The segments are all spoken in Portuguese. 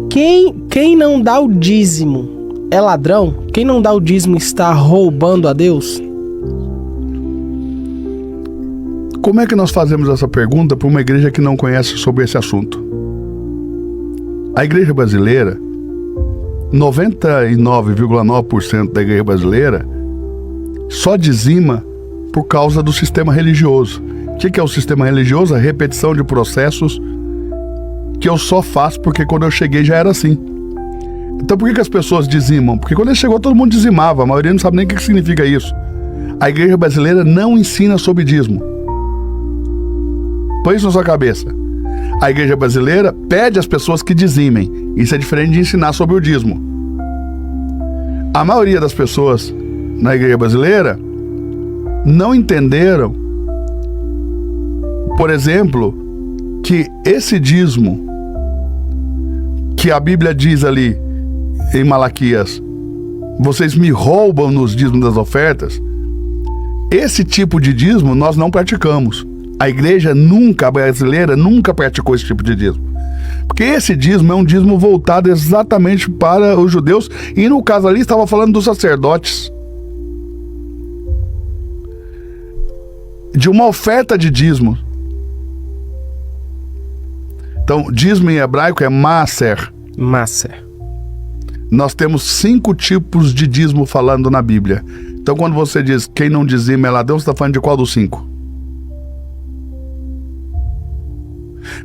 Quem não dá o dízimo é ladrão? Quem não dá o dízimo está roubando a Deus? Como é que nós fazemos essa pergunta para uma igreja que não conhece sobre esse assunto? A igreja brasileira, 99,9% da igreja brasileira só dizima por causa do sistema religioso. O que é o sistema religioso? A repetição de processos que eu só faço porque quando eu cheguei já era assim. Então por que as pessoas dizimam? Porque quando ele chegou todo mundo dizimava, a maioria não sabe nem o que significa isso. A igreja brasileira não ensina sobre dízimo. Põe isso na sua cabeça. A igreja brasileira pede às pessoas que dizimem. Isso é diferente de ensinar sobre o dízimo. A maioria das pessoas na igreja brasileira não entenderam, por exemplo, que esse dízimo que a Bíblia diz ali em Malaquias, vocês me roubam nos dízimos das ofertas, esse tipo de dízimo nós não praticamos. A igreja brasileira nunca praticou esse tipo de dízimo. Porque esse dízimo é um dízimo voltado exatamente para os judeus, e no caso ali estava falando dos sacerdotes. De uma oferta de dízimo. Então, dízimo em hebraico é maaser. Maaser. Nós temos 5 tipos de dízimo falando na Bíblia. Então, quando você diz quem não dizima é ladrão, você está falando de qual dos 5?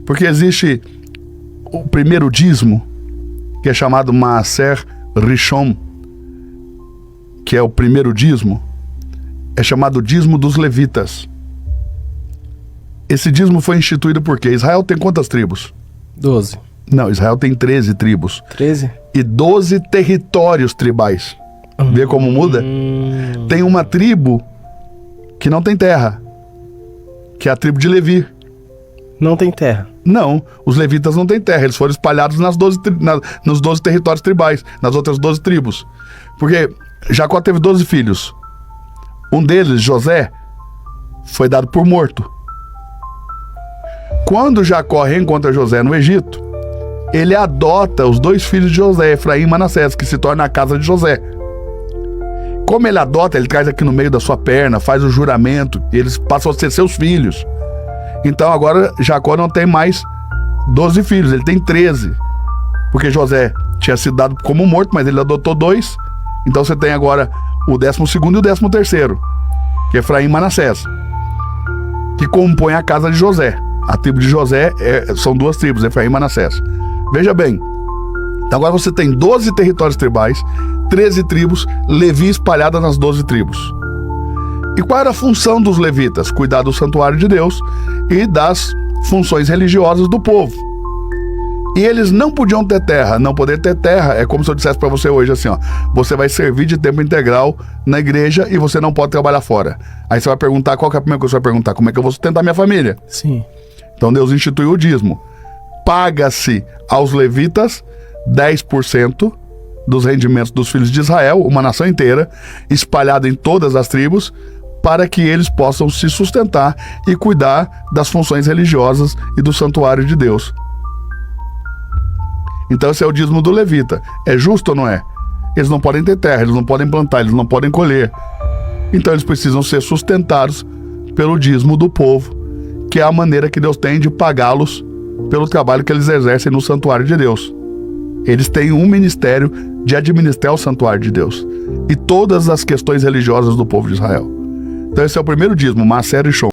Porque existe o primeiro dízimo, que é chamado Maaser Rishon, que é o primeiro dízimo, é chamado dízimo dos levitas. Esse dízimo foi instituído por quê? Israel tem quantas tribos? 12. Não, Israel tem 13 tribos. 13? E 12 territórios tribais. Vê como muda? Tem uma tribo que não tem terra, que é a tribo de Levi. Não tem terra? Não, os levitas não têm terra, eles foram espalhados nos 12 territórios tribais, nas outras 12 tribos. Porque Jacó teve 12 filhos. Um deles, José, foi dado por morto. Quando Jacó reencontra José no Egito, ele adota os 2 filhos de José, Efraim e Manassés, que se torna a casa de José. Como ele adota, ele traz aqui no meio da sua perna, faz o juramento, eles passam a ser seus filhos. Então agora Jacó não tem mais 12 filhos, ele tem 13. Porque José tinha sido dado como morto, mas ele adotou 2. Então você tem agora o 12º e o 13º, que é Efraim e Manassés, que compõem a casa de José. A tribo de José são 2 tribos, Efraim e Manassés. Veja bem, então agora você tem 12 territórios tribais, 13 tribos, Levi espalhada nas 12 tribos. E qual era a função dos levitas? Cuidar do santuário de Deus e das funções religiosas do povo. E eles não podiam ter terra. Não poder ter terra é como se eu dissesse para você hoje assim, ó, você vai servir de tempo integral na igreja e você não pode trabalhar fora. Aí você vai perguntar, qual que é a primeira coisa que você vai perguntar? Como é que eu vou sustentar minha família? Sim. Então Deus instituiu o dízimo. Paga-se aos levitas 10% dos rendimentos dos filhos de Israel, uma nação inteira, espalhada em todas as tribos, para que eles possam se sustentar e cuidar das funções religiosas e do santuário de Deus. Então esse é o dízimo do levita. É justo ou não é? Eles não podem ter terra, eles não podem plantar, eles não podem colher. Então eles precisam ser sustentados pelo dízimo do povo, que é a maneira que Deus tem de pagá-los pelo trabalho que eles exercem no santuário de Deus. Eles têm um ministério de administrar o santuário de Deus e todas as questões religiosas do povo de Israel. Então esse é o primeiro dízimo, Maaser Rishon.